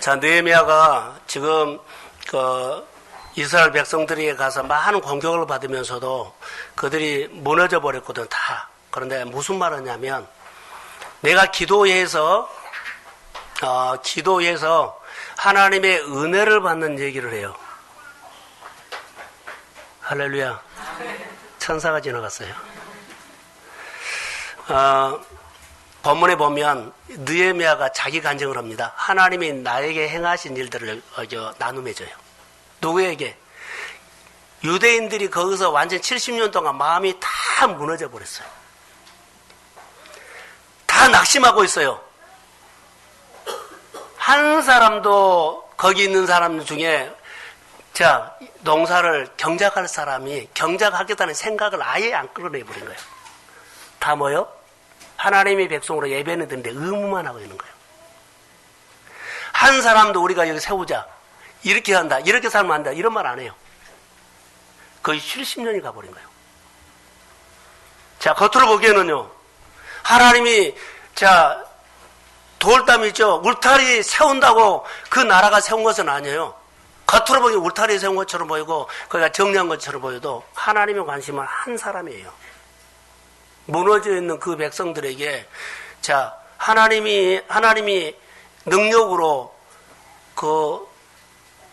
자, 느헤미야가 지금 이스라엘 백성들에게 가서 많은 공격을 받으면서도 그들이 무너져 버렸거든, 다. 그런데 무슨 말을 하냐면, 내가 기도해서 하나님의 은혜를 받는 얘기를 해요. 할렐루야. 천사가 지나갔어요. 본문에 보면 느헤미야가 자기 간증을 합니다. 하나님이 나에게 행하신 일들을 나눔해줘요. 누구에게? 유대인들이 거기서 완전 70년 동안 마음이 다 무너져 버렸어요. 다 낙심하고 있어요. 한 사람도 거기 있는 사람 중에 자, 농사를 경작할 사람이 경작하겠다는 생각을 아예 안 끌어내버린 거예요. 다 뭐요? 하나님의 백성으로 예배는 드는데 의무만 하고 있는 거예요. 한 사람도 우리가 여기 세우자. 이렇게 한다. 이렇게 살면 한다. 이런 말 안 해요. 거의 70년이 가버린 거예요. 자, 겉으로 보기에는요. 하나님이 돌담 있죠. 울타리 세운다고 그 나라가 세운 것은 아니에요. 겉으로 보기엔 울타리 세운 것처럼 보이고 거기가 정리한 것처럼 보여도 하나님의 관심은 한 사람이에요. 무너져 있는 그 백성들에게 하나님이 능력으로 그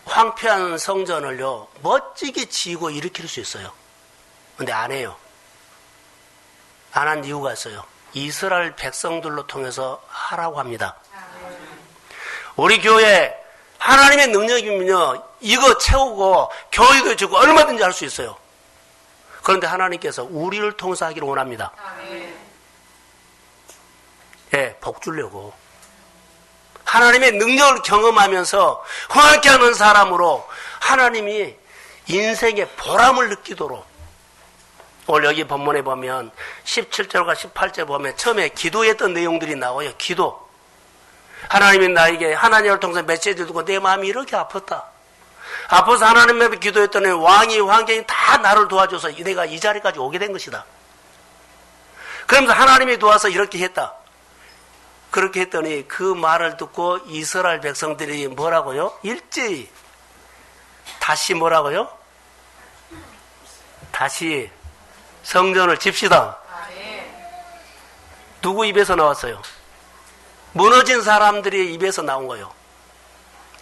황폐한 성전을요 멋지게 지고 일으킬 수 있어요. 근데 안 해요. 안 한 이유가 있어요. 이스라엘 백성들로 통해서 하라고 합니다. 우리 교회 하나님의 능력이면요 이거 채우고 교회도 주고 얼마든지 할 수 있어요. 그런데 하나님께서 우리를 통해서 하기를 원합니다. 예, 복 주려고. 하나님의 능력을 경험하면서 흥하게 하는 사람으로 하나님이 인생의 보람을 느끼도록. 오늘 여기 본문에 보면 17절과 18절 보면 처음에 기도했던 내용들이 나와요. 기도. 하나님이 나에게 하나님을 통해서 메시지를 두고 내 마음이 이렇게 아팠다. 아파서 하나님 앞에 기도했더니 왕이 환경이 다 나를 도와줘서 내가 이 자리까지 오게 된 것이다. 그러면서 하나님이 도와서 이렇게 했다. 그렇게 했더니 그 말을 듣고 이스라엘 백성들이 뭐라고요? 일제히 다시 뭐라고요? 다시 성전을 집시다. 누구 입에서 나왔어요? 무너진 사람들의 입에서 나온 거예요.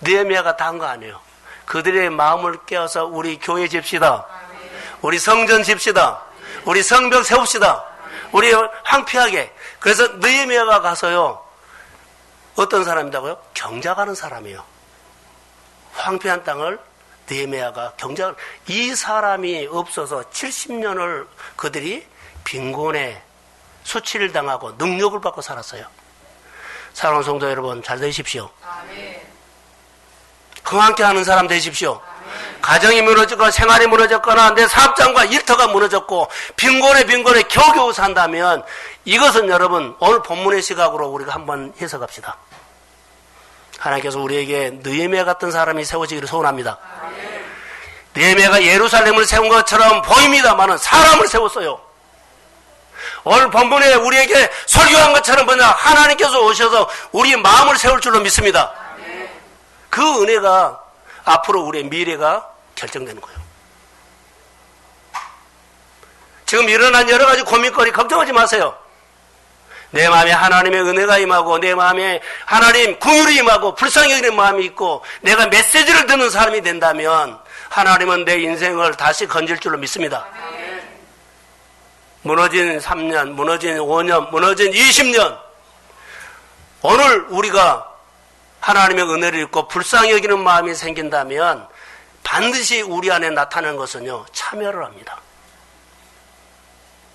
느헤미야가 다 한 거 아니에요. 그들의 마음을 깨워서 우리 교회 집시다. 우리 성전 집시다. 우리 성벽 세웁시다. 우리 황폐하게. 그래서 느헤미야가 가서요. 어떤 사람이라고요? 경작하는 사람이에요. 황폐한 땅을 느헤미야가 경작. 이 사람이 없어서 70년을 그들이 빈곤에 수치를 당하고 능력을 받고 살았어요. 사랑하는 성도 여러분, 잘 되십시오. 흥황케 하는 사람 되십시오. 가정이 무너졌거나 생활이 무너졌거나 내 사업장과 일터가 무너졌고 빈곤에 겨우겨우 산다면 이것은 여러분 오늘 본문의 시각으로 우리가 한번 해석합시다. 하나님께서 우리에게 느헤미야 같은 사람이 세워지기를 소원합니다. 느헤미야가 예루살렘을 세운 것처럼 보입니다만은 사람을 세웠어요. 오늘 본문에 우리에게 설교한 것처럼 하나님께서 오셔서 우리의 마음을 세울 줄로 믿습니다. 그 은혜가 앞으로 우리의 미래가 결정되는 거예요. 지금 일어난 여러 가지 고민거리 걱정하지 마세요. 내 마음에 하나님의 은혜가 임하고 내 마음에 하나님 긍휼이 임하고 불쌍히 여기는 마음이 있고 내가 메시지를 듣는 사람이 된다면 하나님은 내 인생을 다시 건질 줄로 믿습니다. 무너진 3년, 무너진 5년, 무너진 20년 오늘 우리가 하나님의 은혜를 입고 불쌍히 여기는 마음이 생긴다면 반드시 우리 안에 나타나는 것은요 참여를 합니다.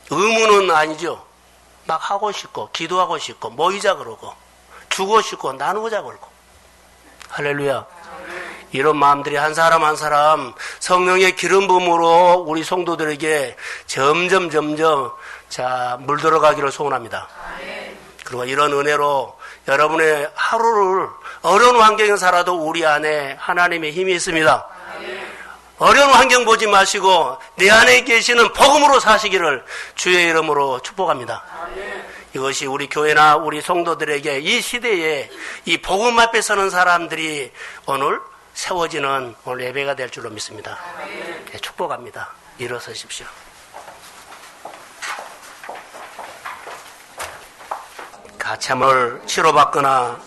의무는 아니죠. 막 하고 싶고 기도하고 싶고 모이자 그러고 주고 싶고 나누자 그러고 할렐루야. 이런 마음들이 한 사람 한 사람 성령의 기름 부음으로 우리 성도들에게 점점 물들어가기를 소원합니다. 그리고 이런 은혜로 여러분의 하루를 어려운 환경에 살아도 우리 안에 하나님의 힘이 있습니다. 어려운 환경 보지 마시고 내 안에 계시는 복음으로 사시기를 주의 이름으로 축복합니다. 이것이 우리 교회나 우리 성도들에게 이 시대에 이 복음 앞에 서는 사람들이 오늘 세워지는 오늘 예배가 될 줄로 믿습니다. 네, 축복합니다. 일어서십시오. 가참을 치료받거나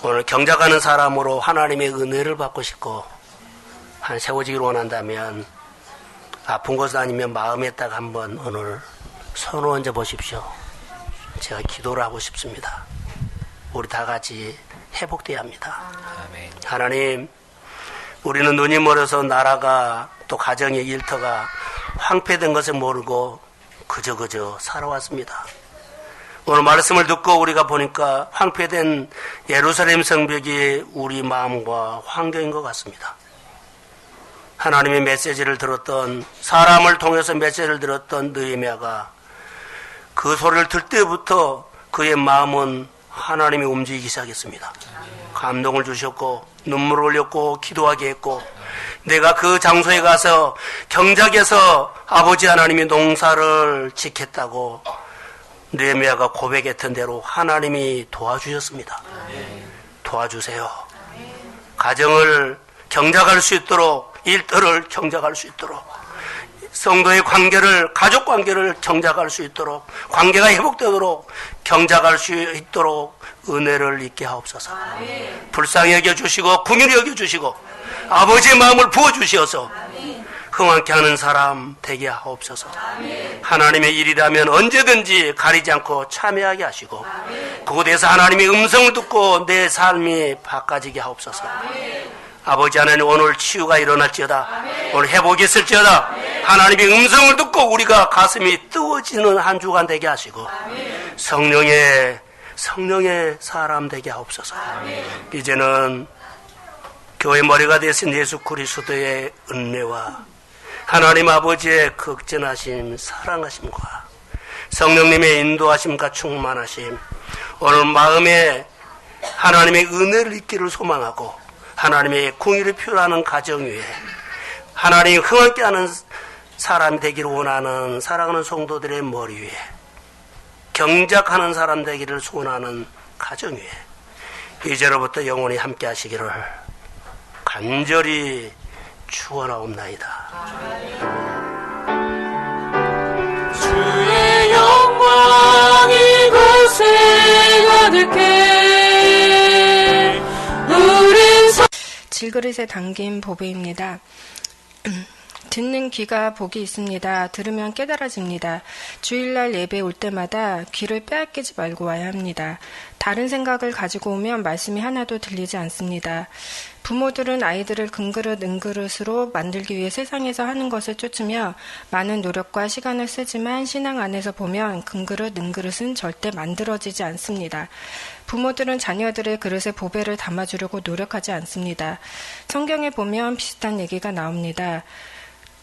오늘 경작하는 사람으로 하나님의 은혜를 받고 싶고 한 세워지기를 원한다면 아픈 곳 아니면 마음에 딱 한번 오늘 손을 얹어 보십시오. 제가 기도를 하고 싶습니다. 우리 다 같이 회복돼야 합니다. 아멘. 하나님, 우리는 눈이 멀어서 나라가 또 가정의 일터가 황폐된 것을 모르고 그저 살아왔습니다. 오늘 말씀을 듣고 우리가 보니까 황폐된 예루살렘 성벽이 우리 마음과 환경인 것 같습니다. 하나님의 메시지를 들었던 사람을 통해서 메시지를 들었던 느헤미야가 그 소리를 들 때부터 그의 마음은 하나님이 움직이기 시작했습니다. 감동을 주셨고 눈물을 흘렸고 기도하게 했고 내가 그 장소에 가서 경작에서 아버지 하나님이 농사를 짓겠다고 느헤미야가 고백했던 대로 하나님이 도와주셨습니다. 도와주세요. 가정을 경작할 수 있도록, 일터를 경작할 수 있도록, 성도의 관계를, 가족 관계를 경작할 수 있도록, 관계가 회복되도록 경작할 수 있도록 은혜를 있게 하옵소서. 불쌍히 여겨주시고 긍휼히 여겨주시고 아버지의 마음을 부어주시어서 흥황케 하는 사람 되게 하옵소서. 하나님의 일이라면 언제든지 가리지 않고 참여하게 하시고 그곳에서 하나님의 음성을 듣고 내 삶이 바꿔지게 하옵소서. 아버지 하나님, 오늘 치유가 일어날지어다. 오늘 회복이 있을지어다. 하나님의 음성을 듣고 우리가 가슴이 뜨거워지는 한 주간 되게 하시고 성령의 사람 되게 하옵소서. 이제는 교회 머리가 되신 예수 그리스도의 은혜와 하나님 아버지의 극진하심, 사랑하심과 성령님의 인도하심과 충만하심, 오늘 마음에 하나님의 은혜를 잊기를 소망하고 하나님의 궁의를 표현하는 가정 위에 하나님 흥하게 하는 사람 되기를 원하는 사랑하는 성도들의 머리 위에 경작하는 사람 되기를 소원하는 가정 위에 이제로부터 영원히 함께 하시기를 간절히 축원하옵나이다. 주의 영광 이곳에 가득해 우린 질그릇에 담긴 보배입니다. 듣는 귀가 복이 있습니다. 들으면 깨달아집니다. 주일날 예배 올 때마다 귀를 빼앗기지 말고 와야 합니다. 다른 생각을 가지고 오면 말씀이 하나도 들리지 않습니다. 부모들은 아이들을 금그릇 은그릇으로 만들기 위해 세상에서 하는 것을 쫓으며 많은 노력과 시간을 쓰지만 신앙 안에서 보면 금그릇 은그릇은 절대 만들어지지 않습니다. 부모들은 자녀들의 그릇에 보배를 담아주려고 노력하지 않습니다. 성경에 보면 비슷한 얘기가 나옵니다.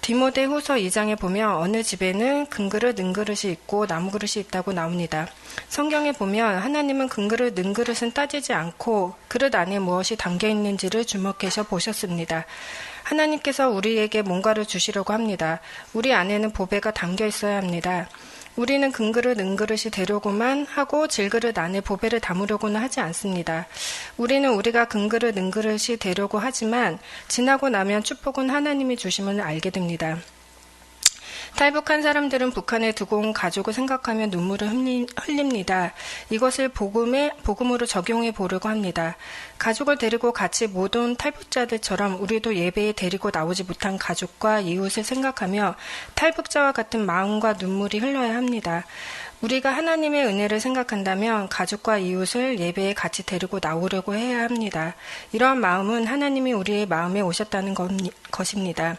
디모데후서 2장에 보면 어느 집에는 금그릇 은그릇이 있고 나무그릇이 있다고 나옵니다. 성경에 보면 하나님은 금그릇 은그릇은 따지지 않고 그릇 안에 무엇이 담겨 있는지를 주목해서 보셨습니다. 하나님께서 우리에게 뭔가를 주시려고 합니다. 우리 안에는 보배가 담겨 있어야 합니다. 우리는 금그릇 은그릇이 되려고만 하고 질그릇 안에 보배를 담으려고는 하지 않습니다. 우리는 우리가 금그릇 은그릇이 되려고 하지만 지나고 나면 축복은 하나님이 주심을 알게 됩니다. 탈북한 사람들은 북한에 두고 온 가족을 생각하며 눈물을 흘립니다. 이것을 복음으로 적용해 보려고 합니다. 가족을 데리고 같이 못 온 탈북자들처럼 우리도 예배에 데리고 나오지 못한 가족과 이웃을 생각하며 탈북자와 같은 마음과 눈물이 흘러야 합니다. 우리가 하나님의 은혜를 생각한다면 가족과 이웃을 예배에 같이 데리고 나오려고 해야 합니다. 이러한 마음은 하나님이 우리의 마음에 오셨다는 것입니다.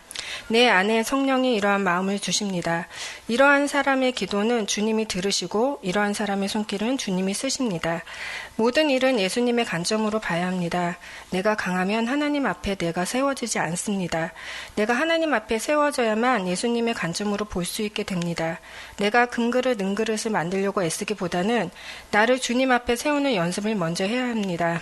내 안에 성령이 이러한 마음을 주십니다. 이러한 사람의 기도는 주님이 들으시고 이러한 사람의 손길은 주님이 쓰십니다. 모든 일은 예수님의 관점으로 봐야 합니다. 내가 강하면 하나님 앞에 내가 세워지지 않습니다. 내가 하나님 앞에 세워져야만 예수님의 관점으로 볼 수 있게 됩니다. 내가 금그릇 은그릇을 만들려고 애쓰기보다는 나를 주님 앞에 세우는 연습을 먼저 해야 합니다.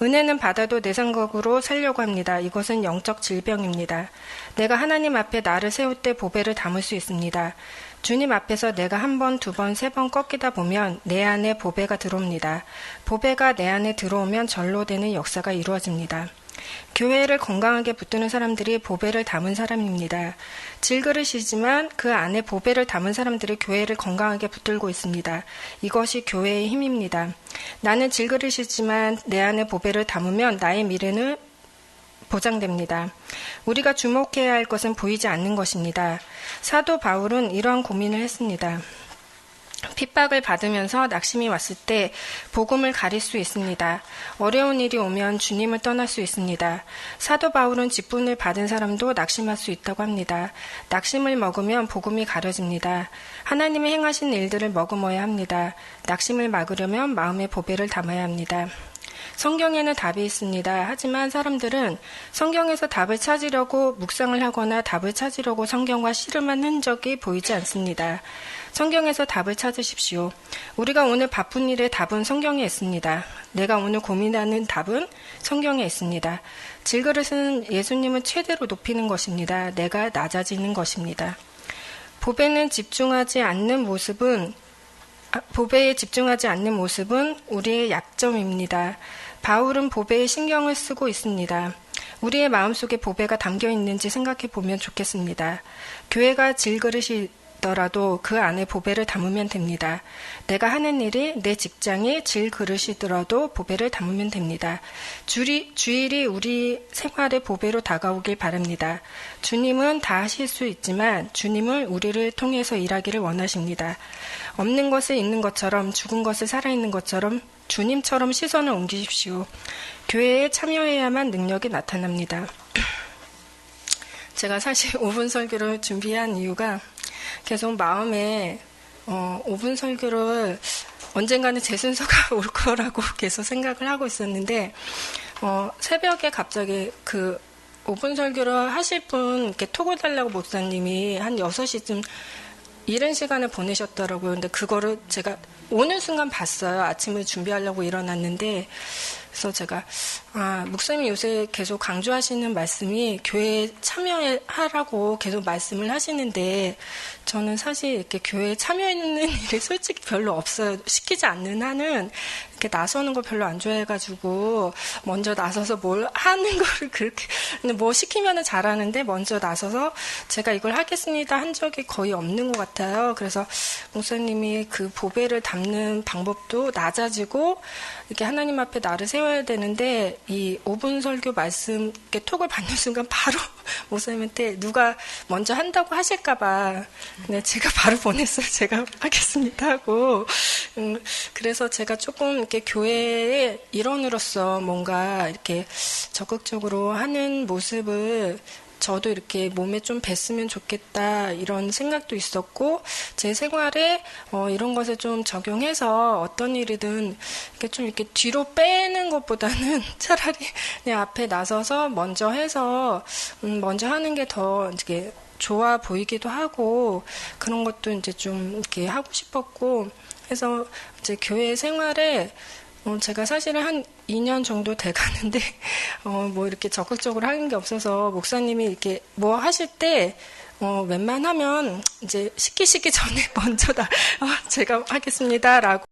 은혜는 받아도 내 생각으로 살려고 합니다. 이것은 영적 질병입니다. 내가 하나님 앞에 나를 세울 때 보배를 담을 수 있습니다. 주님 앞에서 내가 한 번, 두 번, 세 번 꺾이다 보면 내 안에 보배가 들어옵니다. 보배가 내 안에 들어오면 절로 되는 역사가 이루어집니다. 교회를 건강하게 붙드는 사람들이 보배를 담은 사람입니다. 질그릇이지만 그 안에 보배를 담은 사람들이 교회를 건강하게 붙들고 있습니다. 이것이 교회의 힘입니다. 나는 질그릇이지만 내 안에 보배를 담으면 나의 미래는 보장됩니다. 우리가 주목해야 할 것은 보이지 않는 것입니다. 사도 바울은 이러한 고민을 했습니다. 핍박을 받으면서 낙심이 왔을 때 복음을 가릴 수 있습니다. 어려운 일이 오면 주님을 떠날 수 있습니다. 사도 바울은 직분을 받은 사람도 낙심할 수 있다고 합니다. 낙심을 먹으면 복음이 가려집니다. 하나님이 행하신 일들을 머금어야 합니다. 낙심을 막으려면 마음의 보배를 담아야 합니다. 성경에는 답이 있습니다. 하지만 사람들은 성경에서 답을 찾으려고 묵상을 하거나 답을 찾으려고 성경과 씨름한 흔적이 보이지 않습니다. 성경에서 답을 찾으십시오. 우리가 오늘 바쁜 일의 답은 성경에 있습니다. 내가 오늘 고민하는 답은 성경에 있습니다. 질그릇은 예수님을 최대로 높이는 것입니다. 내가 낮아지는 것입니다. 보배에 집중하지 않는 모습은 우리의 약점입니다. 바울은 보배에 신경을 쓰고 있습니다. 우리의 마음속에 보배가 담겨 있는지 생각해 보면 좋겠습니다. 교회가 질그릇이더라도 그 안에 보배를 담으면 됩니다. 내가 하는 일이 내 직장이 질그릇이더라도 보배를 담으면 됩니다. 주일이 우리 생활의 보배로 다가오길 바랍니다. 주님은 다 하실 수 있지만 주님은 우리를 통해서 일하기를 원하십니다. 없는 것을 있는 것처럼 죽은 것을 살아있는 것처럼 주님처럼 시선을 옮기십시오. 교회에 참여해야만 능력이 나타납니다. 제가 사실 5분 설교를 준비한 이유가 계속 마음에 5분 설교를 언젠가는 제 순서가 올 거라고 계속 생각을 하고 있었는데 새벽에 갑자기 그 5분 설교를 하실 분 이렇게 톡을 달라고 목사님이 한 6시쯤 이른 시간을 보내셨더라고요. 근데 그거를 제가 오는 순간 봤어요. 아침을 준비하려고 일어났는데 그래서 제가 목사님이 요새 계속 강조하시는 말씀이 교회에 참여하라고 계속 말씀을 하시는데 저는 사실 이렇게 교회에 참여하는 일이 솔직히 별로 없어요. 시키지 않는 한은 이렇게 나서는 거 별로 안 좋아해가지고 먼저 나서서 뭘 하는 거를 그렇게 근데 뭐 시키면은 잘하는데 먼저 나서서 제가 이걸 하겠습니다 한 적이 거의 없는 것 같아요. 그래서 목사님이 그 보배를 담는 방법도 낮아지고 이렇게 하나님 앞에 나를 세워야 되는데 이 5분 설교 말씀 이렇게 톡을 받는 순간 바로 목사님한테 누가 먼저 한다고 하실까봐 근데 제가 바로 보냈어요. 제가 하겠습니다 하고 그래서 제가 조금 이렇게 교회의 일원으로서 뭔가 이렇게 적극적으로 하는 모습을 저도 이렇게 몸에 좀 뱄으면 좋겠다 이런 생각도 있었고 제 생활에 이런 것을 좀 적용해서 어떤 일이든 이렇게 좀 이렇게 뒤로 빼는 것보다는 차라리 그냥 앞에 나서서 먼저 해서 먼저 하는 게 더 이렇게 좋아 보이기도 하고 그런 것도 이제 좀 이렇게 하고 싶었고 해서 이제 교회 생활에 제가 사실은 한 2년 정도 돼 가는데, 뭐 이렇게 적극적으로 하는 게 없어서, 목사님이 이렇게 뭐 하실 때, 웬만하면 이제 시키시기 전에 먼저 제가 하겠습니다. 라고